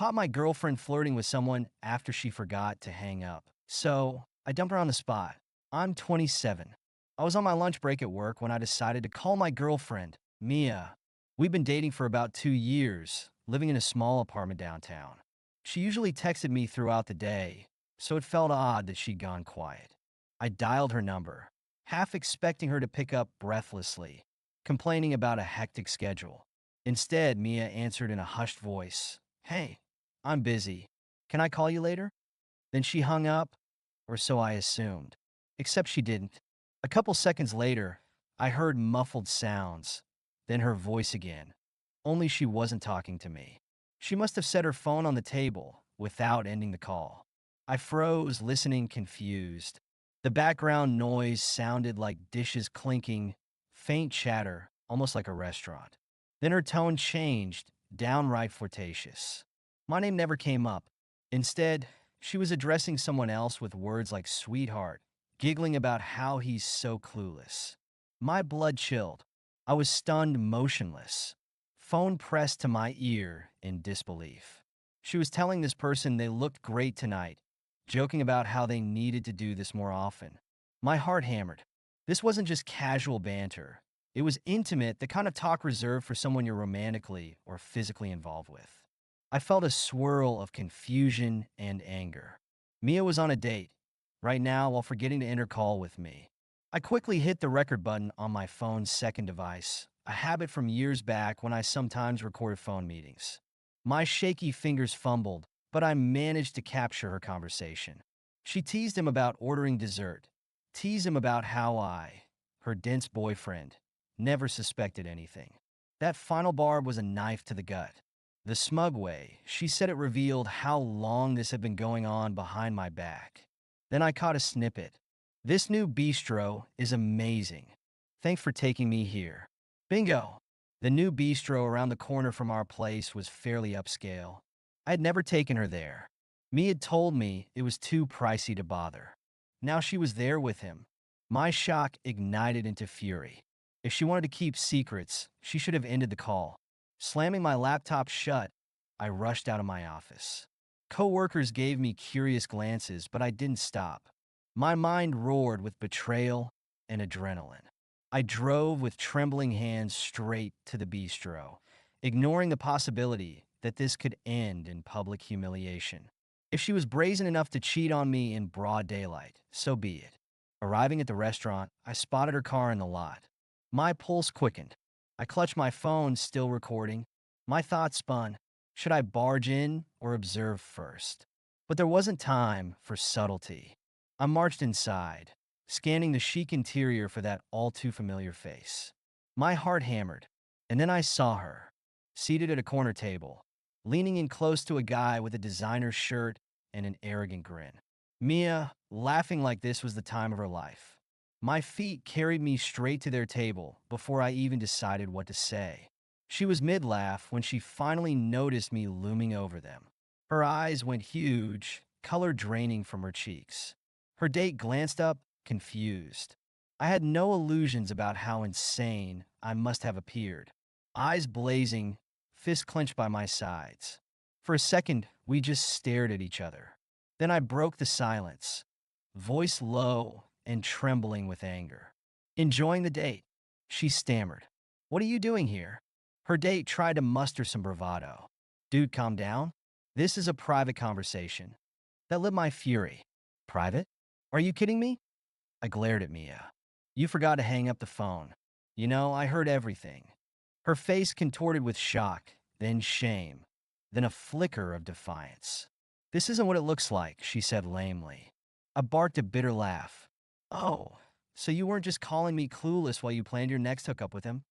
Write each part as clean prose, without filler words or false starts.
caught my girlfriend flirting with someone after she forgot to hang up. So I dumped her on the spot. I'm 27. I was on my lunch break at work when I decided to call my girlfriend, Mia. We've been dating for about 2 years, living in a small apartment downtown. She usually texted me throughout the day, so it felt odd that she'd gone quiet. I dialed her number, half expecting her to pick up breathlessly, complaining about a hectic schedule. Instead, Mia answered in a hushed voice, "Hey, I'm busy. Can I call you later?" Then she hung up, or so I assumed. Except she didn't. A couple seconds later, I heard muffled sounds, then her voice again. Only she wasn't talking to me. She must have set her phone on the table without ending the call. I froze, listening confused. The background noise sounded like dishes clinking, faint chatter, almost like a restaurant. Then her tone changed, downright flirtatious. My name never came up. Instead, she was addressing someone else with words like sweetheart, giggling about how he's so clueless. My blood chilled. I was stunned motionless. Phone pressed to my ear in disbelief. She was telling this person they looked great tonight, joking about how they needed to do this more often. My heart hammered. This wasn't just casual banter. It was intimate, the kind of talk reserved for someone you're romantically or physically involved with. I felt a swirl of confusion and anger. Mia was on a date, right now while forgetting to end her call with me. I quickly hit the record button on my phone's second device, a habit from years back when I sometimes recorded phone meetings. My shaky fingers fumbled, but I managed to capture her conversation. She teased him about ordering dessert, teased him about how I, her dense boyfriend, never suspected anything. That final bar was a knife to the gut. The smug way she said it revealed how long this had been going on behind my back. Then I caught a snippet. "This new bistro is amazing. Thanks for taking me here." Bingo! The new bistro around the corner from our place was fairly upscale. I had never taken her there. Mia had told me it was too pricey to bother. Now she was there with him. My shock ignited into fury. If she wanted to keep secrets, she should have ended the call. Slamming my laptop shut, I rushed out of my office. Coworkers gave me curious glances, but I didn't stop. My mind roared with betrayal and adrenaline. I drove with trembling hands straight to the bistro, ignoring the possibility that this could end in public humiliation. If she was brazen enough to cheat on me in broad daylight, so be it. Arriving at the restaurant, I spotted her car in the lot. My pulse quickened. I clutched my phone, still recording. My thoughts spun. Should I barge in or observe first? But there wasn't time for subtlety. I marched inside, scanning the chic interior for that all-too-familiar face. My heart hammered, and then I saw her, seated at a corner table, leaning in close to a guy with a designer shirt and an arrogant grin. Mia, laughing like this was the time of her life. My feet carried me straight to their table before I even decided what to say. She was mid-laugh when she finally noticed me looming over them. Her eyes went huge, color draining from her cheeks. Her date glanced up, confused. I had no illusions about how insane I must have appeared. Eyes blazing, fists clenched by my sides. For a second, we just stared at each other. Then I broke the silence, voice low and trembling with anger. "Enjoying the date," she stammered. "What are you doing here?" Her date tried to muster some bravado. "Dude, calm down. This is a private conversation." That lit my fury. "Private? Are you kidding me?" I glared at Mia. "You forgot to hang up the phone. You know, I heard everything." Her face contorted with shock, then shame, then a flicker of defiance. "This isn't what it looks like," she said lamely. I barked a bitter laugh. "Oh, so you weren't just calling me clueless while you planned your next hookup with him?"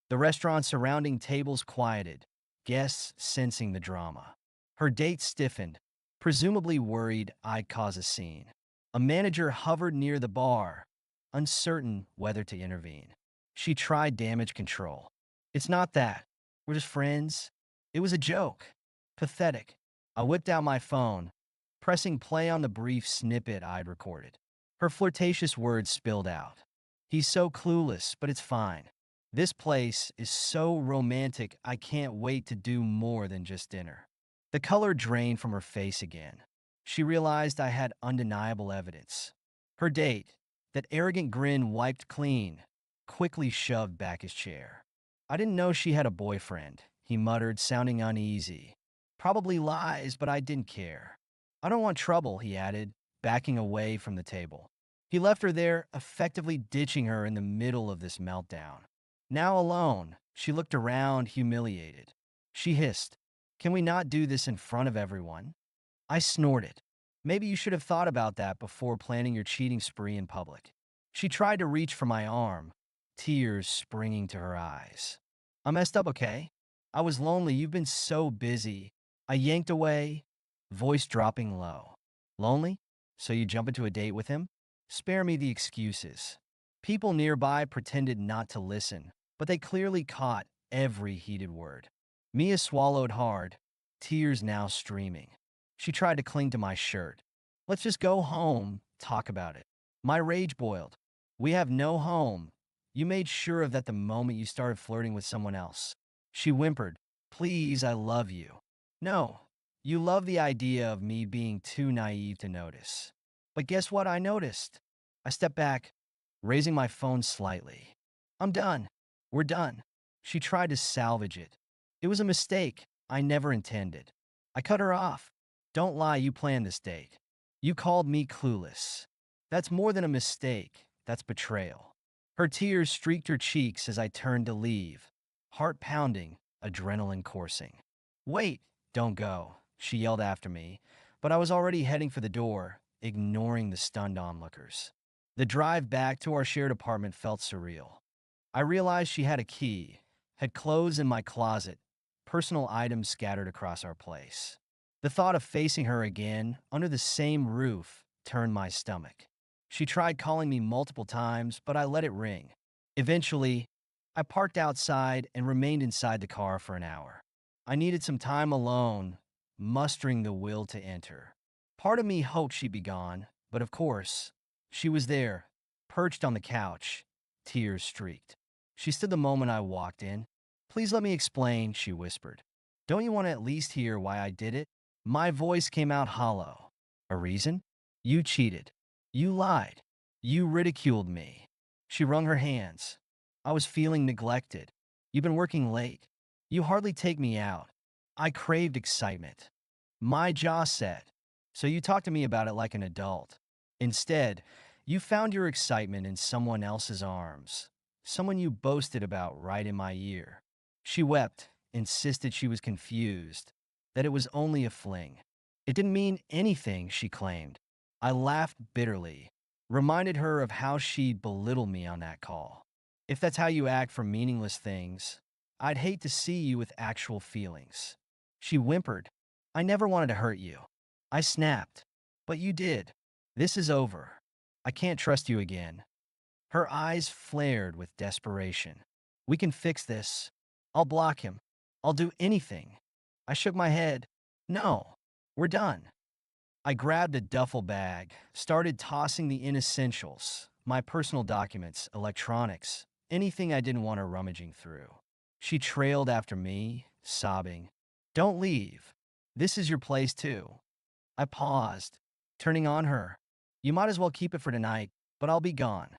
The restaurant's surrounding tables quieted, guests sensing the drama. Her date stiffened, presumably worried I'd cause a scene. A manager hovered near the bar, uncertain whether to intervene. She tried damage control. "It's not that. We're just friends." It was a joke. Pathetic. I whipped out my phone, pressing play on the brief snippet I'd recorded. Her flirtatious words spilled out. "He's so clueless, but it's fine. This place is so romantic I can't wait to do more than just dinner." The color drained from her face again. She realized I had undeniable evidence. Her date, that arrogant grin wiped clean, quickly shoved back his chair. I didn't know she had a boyfriend, he muttered, sounding uneasy. Probably lies, but I didn't care. I don't want trouble, he added, backing away from the table. He left her there, effectively ditching her in the middle of this meltdown. Now alone, she looked around, humiliated. She hissed, "Can we not do this in front of everyone?" I snorted. "Maybe you should have thought about that before planning your cheating spree in public." She tried to reach for my arm, tears springing to her eyes. "I messed up, okay? I was lonely. You've been so busy." I yanked away, voice dropping low. "Lonely? So you jump into a date with him? Spare me the excuses." People nearby pretended not to listen, but they clearly caught every heated word. Mia swallowed hard, tears now streaming. She tried to cling to my shirt. "Let's just go home, talk about it." My rage boiled. "We have no home. You made sure of that the moment you started flirting with someone else." She whimpered, "Please, I love you." "No, you love the idea of me being too naive to notice." But guess what I noticed? I stepped back, raising my phone slightly. "I'm done. We're done." She tried to salvage it. "It was a mistake I never intended." I cut her off. "Don't lie, you planned this date. You called me clueless. That's more than a mistake, that's betrayal." Her tears streaked her cheeks as I turned to leave, heart pounding, adrenaline coursing. "Wait, don't go," she yelled after me, but I was already heading for the door, ignoring the stunned onlookers. The drive back to our shared apartment felt surreal. I realized she had a key, had clothes in my closet, personal items scattered across our place. The thought of facing her again, under the same roof, turned my stomach. She tried calling me multiple times, but I let it ring. Eventually, I parked outside and remained inside the car for an hour. I needed some time alone, mustering the will to enter. Part of me hoped she'd be gone, but of course, she was there, perched on the couch, tears streaked. She stood the moment I walked in. "Please let me explain," she whispered. "Don't you want to at least hear why I did it?" My voice came out hollow. "A reason? You cheated. You lied. You ridiculed me." She wrung her hands. "I was feeling neglected. You've been working late. You hardly take me out." I craved excitement. My jaw set. "So you talked to me about it like an adult. Instead, you found your excitement in someone else's arms. Someone you boasted about right in my ear." She wept, insisted she was confused, that it was only a fling. "It didn't mean anything," she claimed. I laughed bitterly, reminded her of how she'd belittled me on that call. "If that's how you act for meaningless things, I'd hate to see you with actual feelings." She whimpered, "I never wanted to hurt you." I snapped, "But you did. This is over. I can't trust you again." Her eyes flared with desperation. "We can fix this. I'll block him. I'll do anything." I shook my head. "No, we're done." I grabbed a duffel bag, started tossing the inessentials, my personal documents, electronics, anything I didn't want her rummaging through. She trailed after me, sobbing, "Don't leave. This is your place too." I paused, turning on her. "You might as well keep it for tonight, but I'll be gone.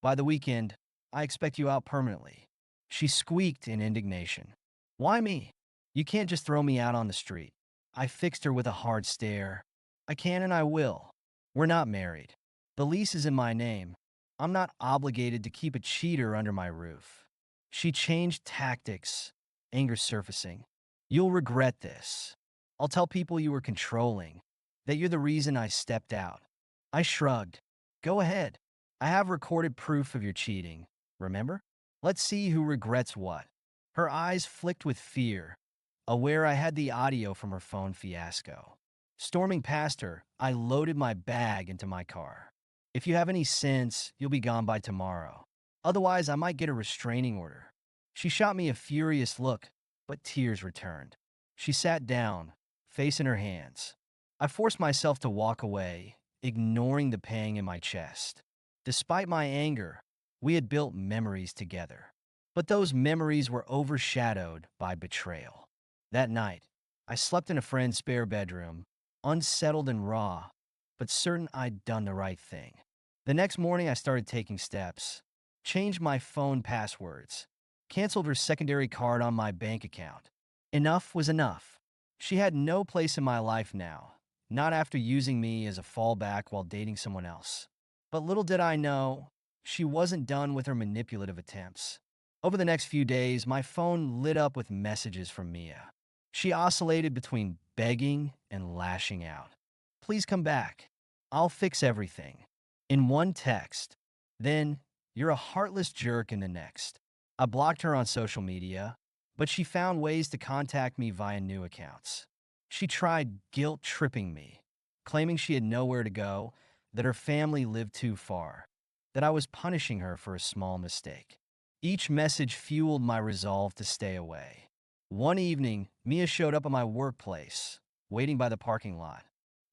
By the weekend, I expect you out permanently." She squeaked in indignation. "Why me? You can't just throw me out on the street." I fixed her with a hard stare. "I can and I will. We're not married. The lease is in my name. I'm not obligated to keep a cheater under my roof." She changed tactics, anger surfacing. "You'll regret this. I'll tell people you were controlling, that you're the reason I stepped out." I shrugged. "Go ahead. I have recorded proof of your cheating, remember? Let's see who regrets what." Her eyes flicked with fear, aware I had the audio from her phone fiasco. Storming past her, I loaded my bag into my car. "If you have any sense, you'll be gone by tomorrow. Otherwise, I might get a restraining order." She shot me a furious look, but tears returned. She sat down, face in her hands. I forced myself to walk away, ignoring the pang in my chest. Despite my anger, we had built memories together. But those memories were overshadowed by betrayal. That night, I slept in a friend's spare bedroom, unsettled and raw, but certain I'd done the right thing. The next morning, I started taking steps, changed my phone passwords, canceled her secondary card on my bank account. Enough was enough. She had no place in my life now, not after using me as a fallback while dating someone else. But little did I know, she wasn't done with her manipulative attempts. Over the next few days, my phone lit up with messages from Mia. She oscillated between begging and lashing out. Please come back. I'll fix everything. In one text. Then, you're a heartless jerk in the next. I blocked her on social media, but she found ways to contact me via new accounts. She tried guilt-tripping me, claiming she had nowhere to go, that her family lived too far, that I was punishing her for a small mistake. Each message fueled my resolve to stay away. One evening, Mia showed up at my workplace, waiting by the parking lot.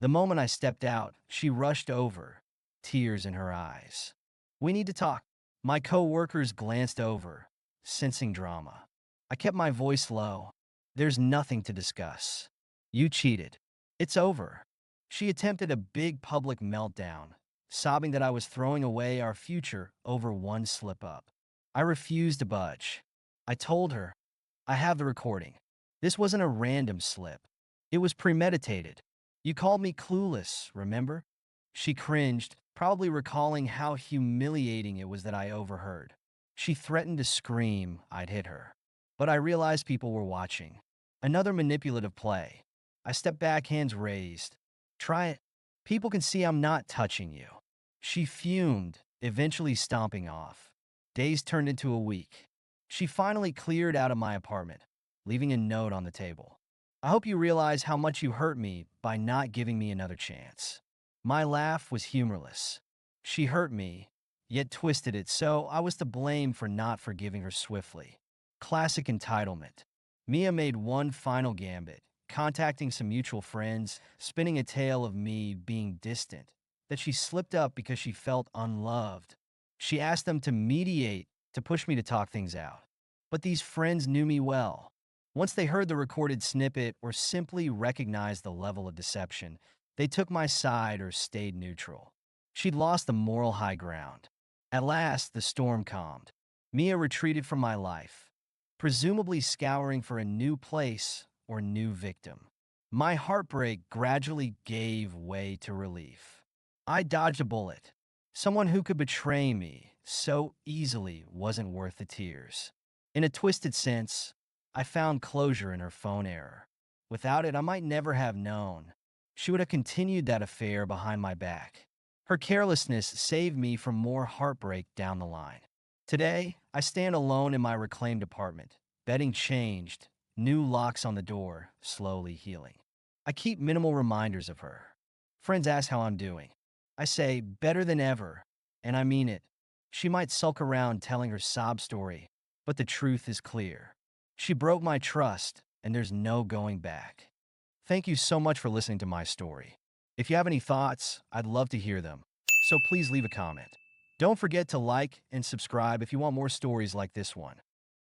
The moment I stepped out, she rushed over, tears in her eyes. We need to talk. My co-workers glanced over, sensing drama. I kept my voice low. There's nothing to discuss. You cheated. It's over. She attempted a big public meltdown, sobbing that I was throwing away our future over one slip-up. I refused to budge. I told her, I have the recording. This wasn't a random slip. It was premeditated. You called me clueless, remember? She cringed, probably recalling how humiliating it was that I overheard. She threatened to scream I'd hit her. But I realized people were watching. Another manipulative play. I stepped back, hands raised. Try it. People can see I'm not touching you. She fumed, eventually stomping off. Days turned into a week. She finally cleared out of my apartment, leaving a note on the table. I hope you realize how much you hurt me by not giving me another chance. My laugh was humorless. She hurt me, yet twisted it so I was to blame for not forgiving her swiftly. Classic entitlement. Mia made one final gambit, contacting some mutual friends, spinning a tale of me being distant, that she slipped up because she felt unloved. She asked them to mediate, to push me to talk things out. But these friends knew me well. Once they heard the recorded snippet or simply recognized the level of deception, they took my side or stayed neutral. She'd lost the moral high ground. At last, the storm calmed. Mia retreated from my life, presumably scouring for a new place or new victim. My heartbreak gradually gave way to relief. I dodged a bullet. Someone who could betray me so easily wasn't worth the tears. In a twisted sense, I found closure in her phone error. Without it, I might never have known. She would have continued that affair behind my back. Her carelessness saved me from more heartbreak down the line. Today, I stand alone in my reclaimed apartment, bedding changed, new locks on the door, slowly healing. I keep minimal reminders of her. Friends ask how I'm doing. I say, better than ever, and I mean it. She might sulk around telling her sob story, but the truth is clear. She broke my trust, and there's no going back. Thank you so much for listening to my story. If you have any thoughts, I'd love to hear them, so please leave a comment. Don't forget to like and subscribe if you want more stories like this one.